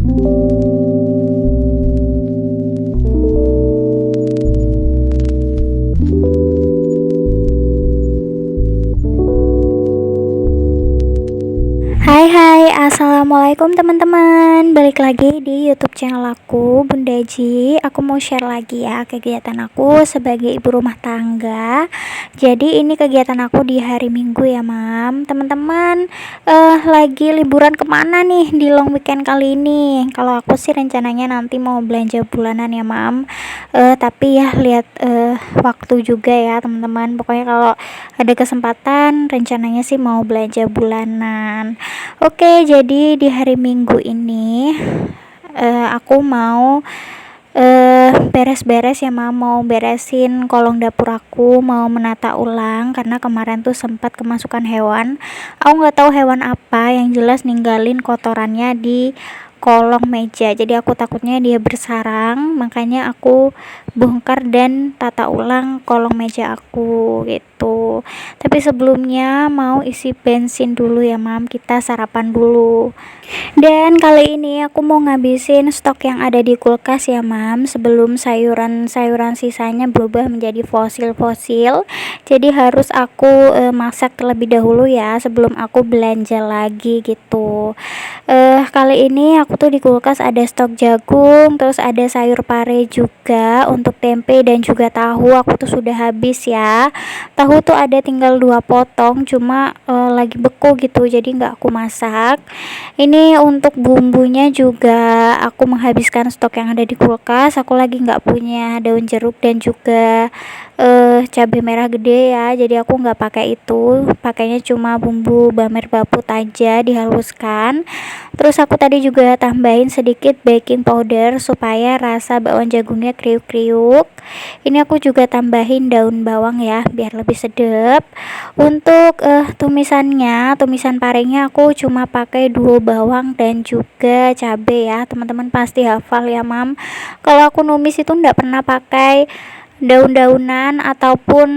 Hai hai, assalamualaikum teman-teman. Balik lagi di YouTube channel aku, Bunda Ji. Aku mau share lagi ya kegiatan aku sebagai ibu rumah tangga. Jadi ini kegiatan aku di hari Minggu ya, Mam. Teman-teman, lagi liburan kemana nih di long weekend kali ini? Kalau aku sih rencananya nanti mau belanja bulanan ya, Mam. Tapi ya lihat waktu juga ya, teman-teman. Pokoknya kalau ada kesempatan rencananya sih mau belanja bulanan. Oke, jadi di hari Minggu ini aku mau beres-beres ya, mau beresin kolong dapur aku, mau menata ulang karena kemarin tuh sempat kemasukan hewan. Aku nggak tahu hewan apa, yang jelas ninggalin kotorannya di kolong meja. Jadi aku takutnya dia bersarang, makanya aku bongkar dan tata ulang kolong meja aku gitu. Tapi sebelumnya mau isi bensin dulu ya, Mam. Kita sarapan dulu. Dan kali ini aku mau ngabisin stok yang ada di kulkas ya, Mam, sebelum sayuran-sayuran sisanya berubah menjadi fosil-fosil. Jadi harus aku masak terlebih dahulu ya sebelum aku belanja lagi gitu. Kali ini aku tuh di kulkas ada stok jagung, terus ada sayur pare juga untuk tempe dan juga tahu. Aku tuh sudah habis ya. Tahu tuh ada tinggal 2 potong, cuma lagi beku gitu, jadi nggak aku masak. Ini untuk bumbunya juga aku menghabiskan stok yang ada di kulkas. Aku lagi nggak punya daun jeruk dan juga cabai merah gede ya, jadi aku nggak pakai itu, pakainya cuma bumbu bamer baput aja dihaluskan. Terus aku tadi juga tambahin sedikit baking powder supaya rasa bakwan jagungnya kriuk-kriuk. Ini aku juga tambahin daun bawang ya biar lebih sedap. Untuk tumisan parengnya aku cuma pakai 2 bawang dan juga cabai ya. Teman-teman pasti hafal ya, Mam. Kalau aku numis itu nggak pernah pakai daun-daunan ataupun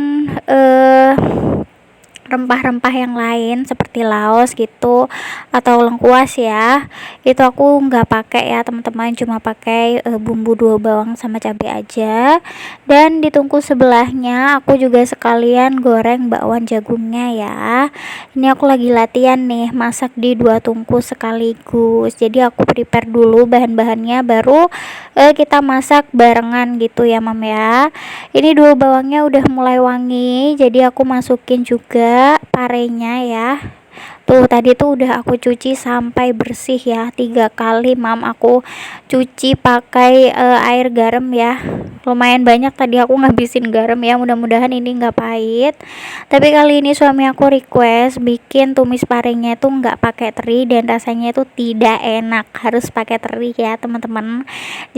rempah-rempah yang lain seperti laos gitu atau lengkuas ya. Itu aku nggak pakai ya, teman-teman, cuma pakai bumbu 2 bawang sama cabai aja. Dan di tungku sebelahnya aku juga sekalian goreng bakwan jagungnya ya. Ini aku lagi latihan nih masak di 2 tungku sekaligus. Jadi aku prepare dulu bahan-bahannya, baru kita masak barengan gitu ya, Mam ya. Ini 2 bawangnya udah mulai wangi, jadi aku masukin juga parenya ya. Tuh tadi tuh udah aku cuci sampai bersih ya, 3 kali, Mam. Aku cuci pakai air garam ya. Lumayan banyak tadi aku ngabisin garam ya, mudah-mudahan ini nggak pahit. Tapi kali ini suami aku request bikin tumis parengnya itu nggak pakai teri dan rasanya itu tidak enak, harus pakai teri ya, teman-teman.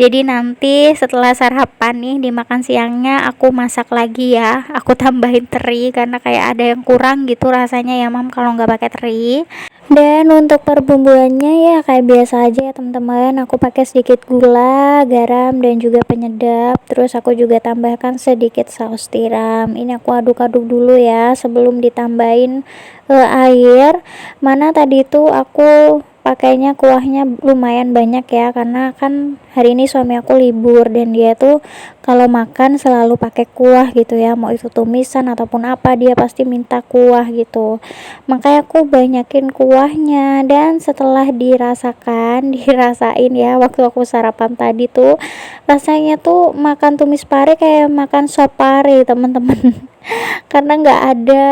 Jadi nanti setelah sarapan nih dimakan siangnya aku masak lagi ya, aku tambahin teri karena kayak ada yang kurang gitu rasanya ya, Mam, kalau nggak pakai teri. Dan untuk perbumbuannya ya kayak biasa aja ya, teman-teman. Aku pakai sedikit gula, garam dan juga penyedap. Terus aku juga tambahkan sedikit saus tiram. Ini aku aduk-aduk dulu ya sebelum ditambahin air. Mana tadi tuh aku pakainya kuahnya lumayan banyak ya, karena kan hari ini suami aku libur dan dia tuh kalau makan selalu pakai kuah gitu ya, mau itu tumisan ataupun apa dia pasti minta kuah gitu. Makanya aku banyakin kuahnya. Dan setelah dirasain ya waktu aku sarapan tadi tuh, rasanya tuh makan tumis pare kayak makan sop pare, teman-teman. Karena nggak ada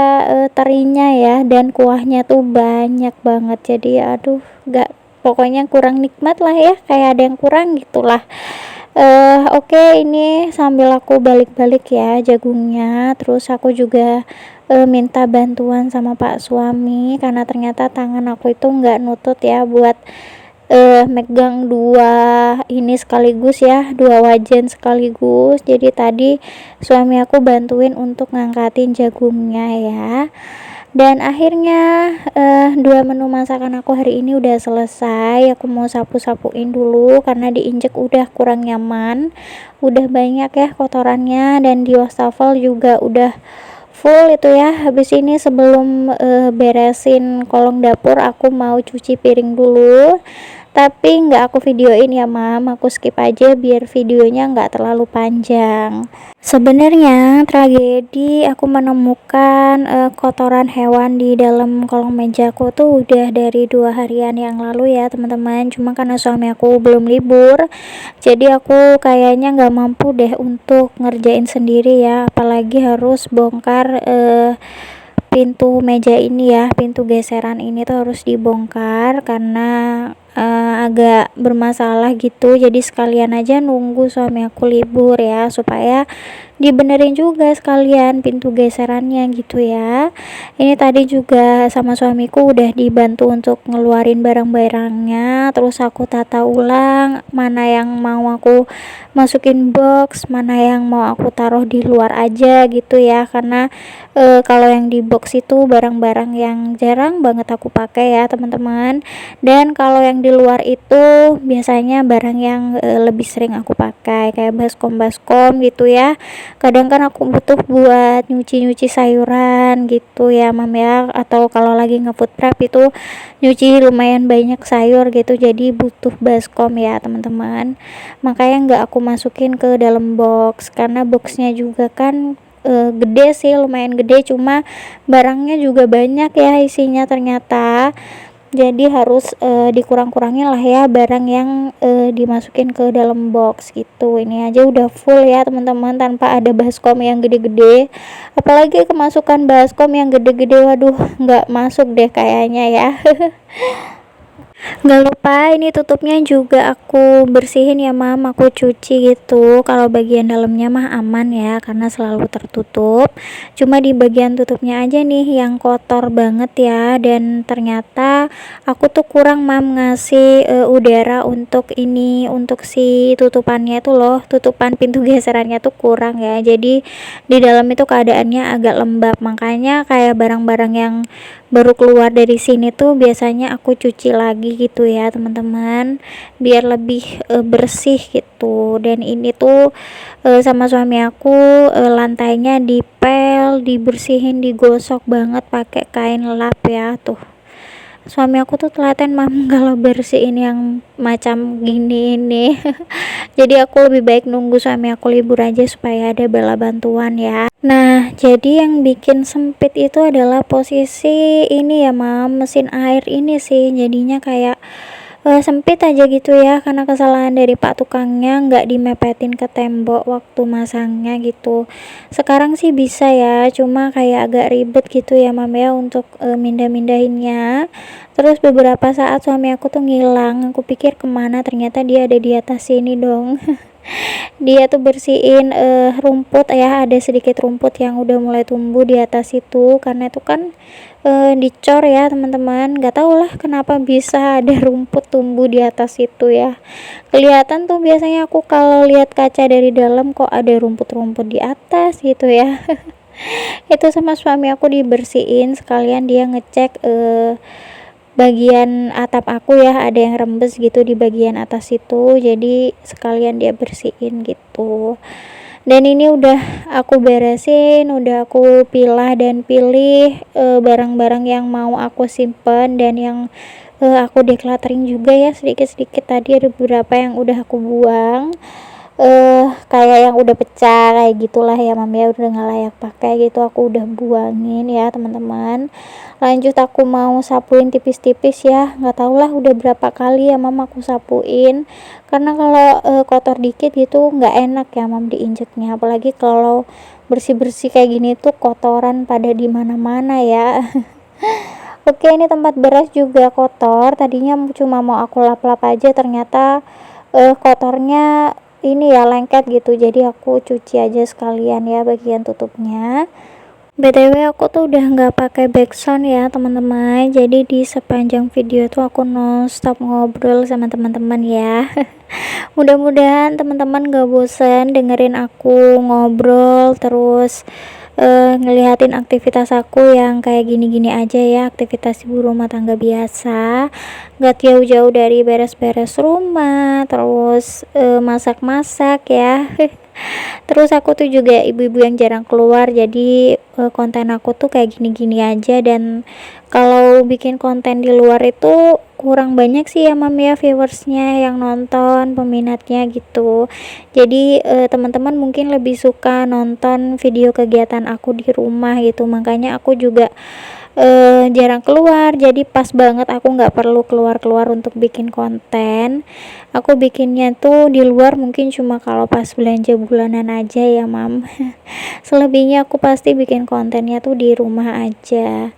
terinya ya, dan kuahnya tuh banyak banget, jadi aduh nggak, pokoknya kurang nikmat lah ya, kayak ada yang kurang gitulah. Oke, ini sambil aku balik-balik ya jagungnya. Terus aku juga minta bantuan sama Pak suami karena ternyata tangan aku itu nggak nutut ya buat megang 2 ini sekaligus ya, 2 wajan sekaligus. Jadi tadi suami aku bantuin untuk ngangkatin jagungnya ya. Dan akhirnya 2 menu masakan aku hari ini udah selesai. Aku mau sapu-sapuin dulu karena diinjek udah kurang nyaman, udah banyak ya kotorannya, dan di wastafel juga udah full itu ya. Habis ini sebelum beresin kolong dapur aku mau cuci piring dulu. tapi nggak aku videoin ya mam, aku skip aja biar videonya nggak terlalu panjang. Sebenarnya tragedi aku menemukan kotoran hewan di dalam kolong mejaku tuh udah dari 2 harian yang lalu ya teman-teman. Cuma karena suami aku belum libur, jadi aku kayaknya nggak mampu deh untuk ngerjain sendiri ya, apalagi harus bongkar pintu meja ini ya, pintu geseran ini tuh harus dibongkar karena agak bermasalah gitu. Jadi sekalian aja nunggu suami aku libur ya, supaya dibenerin juga sekalian pintu geserannya gitu ya. Ini tadi juga sama suamiku udah dibantu untuk ngeluarin barang-barangnya, terus aku tata ulang mana yang mau aku masukin box, mana yang mau aku taruh di luar aja gitu ya, karena kalau yang di box itu barang-barang yang jarang banget aku pakai ya teman-teman, dan kalau yang di luar itu biasanya barang yang lebih sering aku pakai kayak baskom-baskom gitu ya. Kadang kan aku butuh buat nyuci-nyuci sayuran gitu ya mam ya, atau kalau lagi nge-food prep itu nyuci lumayan banyak sayur gitu, jadi butuh baskom ya teman-teman. Makanya nggak aku masukin ke dalam box karena boxnya juga kan gede sih, lumayan gede, cuma barangnya juga banyak ya isinya ternyata. Jadi harus dikurang-kurangin lah ya barang yang dimasukin ke dalam box gitu. Ini aja udah full ya teman-teman, tanpa ada baskom yang gede-gede, apalagi kemasukan baskom yang gede-gede, waduh nggak masuk deh kayaknya ya. Nggak lupa ini tutupnya juga aku bersihin ya mam, aku cuci gitu. Kalau bagian dalamnya mah aman ya karena selalu tertutup, cuma di bagian tutupnya aja nih yang kotor banget ya. Dan ternyata aku tuh kurang mam ngasih udara untuk ini, untuk si tutupannya tuh loh, tutupan pintu geserannya tuh kurang ya, jadi di dalam itu keadaannya agak lembab. Makanya kayak barang-barang yang baru keluar dari sini tuh biasanya aku cuci lagi gitu ya teman-teman, biar lebih bersih gitu. Dan ini tuh sama suami aku lantainya dipel, dibersihin, digosok banget pakai kain lap ya. Tuh suami aku tuh telaten mam kalau bersihin yang macam gini ini. Jadi aku lebih baik nunggu suami aku libur aja supaya ada bala bantuan ya. Nah, jadi yang bikin sempit itu adalah posisi ini ya mam, mesin air ini sih jadinya kayak sempit aja gitu ya, karena kesalahan dari pak tukangnya nggak dimepetin ke tembok waktu masangnya gitu. Sekarang sih bisa ya, cuma kayak agak ribet gitu ya mam ya untuk mindah-mindahinnya. Terus beberapa saat suami aku tuh ngilang, aku pikir kemana, ternyata dia ada di atas sini dong. Dia tuh bersihin rumput ya, ada sedikit rumput yang udah mulai tumbuh di atas itu, karena itu kan dicor ya teman-teman. Nggak tahu lah kenapa bisa ada rumput tumbuh di atas itu ya, kelihatan tuh biasanya aku kalau lihat kaca dari dalam kok ada rumput-rumput di atas gitu ya. Itu sama suami aku dibersihin sekalian, dia ngecek bagian atap aku ya, ada yang rembes gitu di bagian atas itu, jadi sekalian dia bersihin gitu. Dan ini udah aku beresin, udah aku pilah dan pilih barang-barang yang mau aku simpen dan yang aku decluttering juga ya, sedikit-sedikit. Tadi ada beberapa yang udah aku buang, kayak yang udah pecah kayak gitulah ya mam ya, udah nggak layak pakai gitu, aku udah buangin ya teman-teman. Lanjut aku mau sapuin tipis-tipis ya, nggak tau lah udah berapa kali ya mam aku sapuin, karena kalau kotor dikit gitu nggak enak ya mam diinjeknya, apalagi kalau bersih-bersih kayak gini tuh kotoran pada di mana-mana ya. Oke, ini tempat beras juga kotor, tadinya cuma mau aku lap-lap aja, ternyata kotornya ini ya lengket gitu, jadi aku cuci aja sekalian ya bagian tutupnya. BTW aku tuh udah nggak pakai backsound ya teman-teman, jadi di sepanjang video tuh aku non-stop ngobrol sama teman-teman ya. Mudah-mudahan teman-teman gak bosan dengerin aku ngobrol terus ngelihatin aktivitas aku yang kayak gini-gini aja ya, aktivitas ibu rumah tangga biasa, gak jauh-jauh dari beres-beres rumah, terus masak-masak ya. Terus aku tuh juga ibu-ibu yang jarang keluar, jadi konten aku tuh kayak gini-gini aja. Dan kalau bikin konten di luar itu kurang banyak sih ya mam ya viewersnya yang nonton, peminatnya gitu. Jadi teman-teman mungkin lebih suka nonton video kegiatan aku di rumah gitu, makanya aku juga jarang keluar, jadi pas banget aku nggak perlu keluar-keluar untuk bikin konten. Aku bikinnya tuh di luar mungkin cuma kalau pas belanja bulanan aja ya mam. Selebihnya aku pasti bikin kontennya tuh di rumah aja.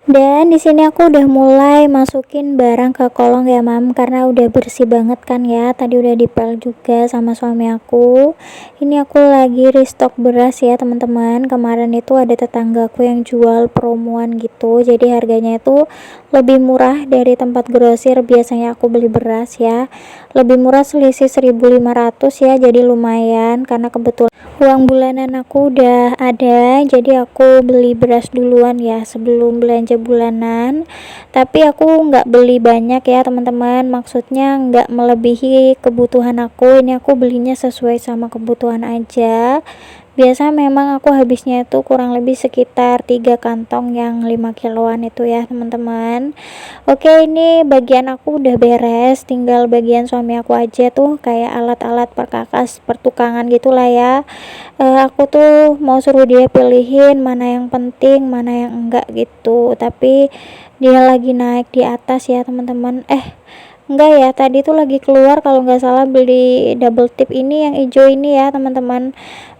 Dan di sini aku udah mulai masukin barang ke kolong ya mam, karena udah bersih banget kan ya, tadi udah dipel juga sama suami aku. Ini aku lagi restock beras ya teman-teman. Kemarin itu ada tetanggaku yang jual promoan gitu, jadi harganya itu lebih murah dari tempat grosir biasanya aku beli beras ya, lebih murah, selisih 1.500 ya, jadi lumayan karena kebetulan uang bulanan aku udah ada, jadi aku beli beras duluan ya sebelum belanja bulanan. Tapi aku nggak beli banyak ya teman-teman, maksudnya nggak melebihi kebutuhan aku, ini aku belinya sesuai sama kebutuhan aja. Biasa memang aku habisnya itu kurang lebih sekitar 3 kantong yang 5 kiloan itu ya teman-teman. Oke, ini bagian aku udah beres, tinggal bagian suami aku aja tuh, kayak alat-alat perkakas pertukangan gitulah ya. Aku tuh mau suruh dia pilihin mana yang penting mana yang enggak gitu, tapi dia lagi naik di atas ya teman-teman. Enggak ya, tadi tuh lagi keluar kalau nggak salah beli double tip ini yang hijau ini ya teman-teman,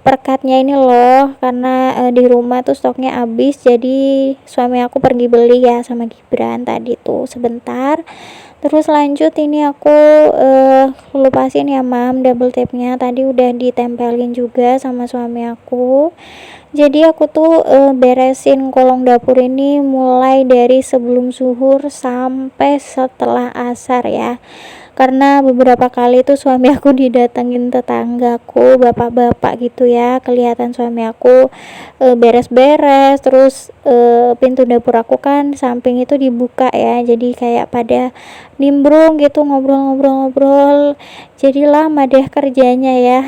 perkatnya ini loh, karena di rumah tuh stoknya habis, jadi suami aku pergi beli ya sama Gibran tadi tuh sebentar. Terus lanjut, ini aku lupasin ya mam, double tapnya tadi udah ditempelin juga sama suami aku. Jadi aku tuh beresin kolong dapur ini mulai dari sebelum zuhur sampai setelah asar ya, karena beberapa kali tuh suami aku didatengin tetanggaku, bapak-bapak gitu ya, kelihatan suami aku beres-beres, terus pintu dapur aku kan samping itu dibuka ya, jadi kayak pada nimbrung gitu, ngobrol-ngobrol-ngobrol, jadi lama deh kerjanya ya.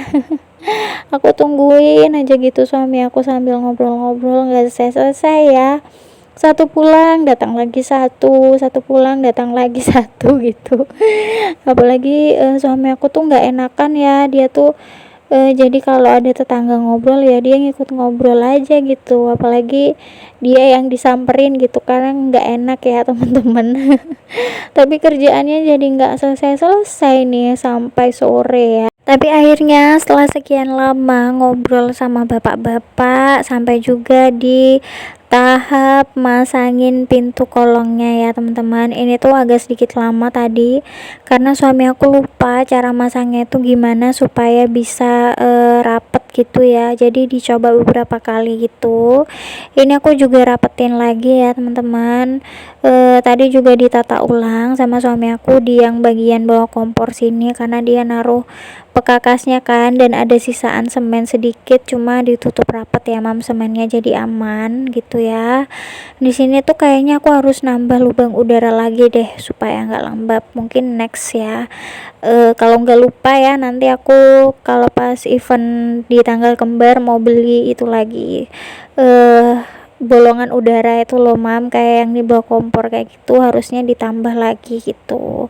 Aku tungguin aja gitu suami aku sambil ngobrol-ngobrol, nggak selesai-selesai ya, satu pulang datang lagi satu, satu pulang datang lagi satu gitu. Apalagi suami aku tuh nggak enakan ya, dia tuh jadi kalau ada tetangga ngobrol ya dia ngikut ngobrol aja gitu, apalagi dia yang disamperin gitu, karena nggak enak ya teman-teman. Tapi kerjaannya jadi nggak selesai-selesai nih sampai sore ya. Tapi akhirnya setelah sekian lama ngobrol sama bapak-bapak, sampai juga di tahap masangin pintu kolongnya ya teman-teman. Ini tuh agak sedikit lama tadi karena suami aku lupa cara masangnya itu gimana supaya bisa rapet gitu ya, jadi dicoba beberapa kali gitu. Ini aku juga rapetin lagi ya teman-teman. Tadi juga ditata ulang sama suami aku di yang bagian bawah kompor sini, karena dia naruh pekakasnya kan, dan ada sisaan semen sedikit, cuma ditutup rapat ya mam semennya, jadi aman gitu ya. Di sini tuh kayaknya aku harus nambah lubang udara lagi deh supaya nggak lembab, mungkin next ya. Kalau nggak lupa ya, nanti aku kalau pas event di tanggal kembar mau beli itu lagi, bolongan udara itu loh mam, kayak yang di bawah kompor kayak gitu, harusnya ditambah lagi gitu.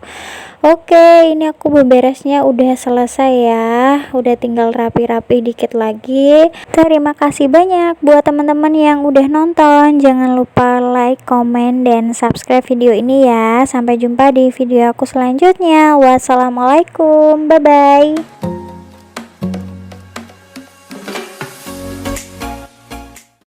Oke, ini aku beberesnya udah selesai ya, udah tinggal rapi-rapi dikit lagi. Terima kasih banyak buat teman-teman yang udah nonton, jangan lupa like, komen, dan subscribe video ini ya. Sampai jumpa di video aku selanjutnya. Wassalamualaikum, bye bye.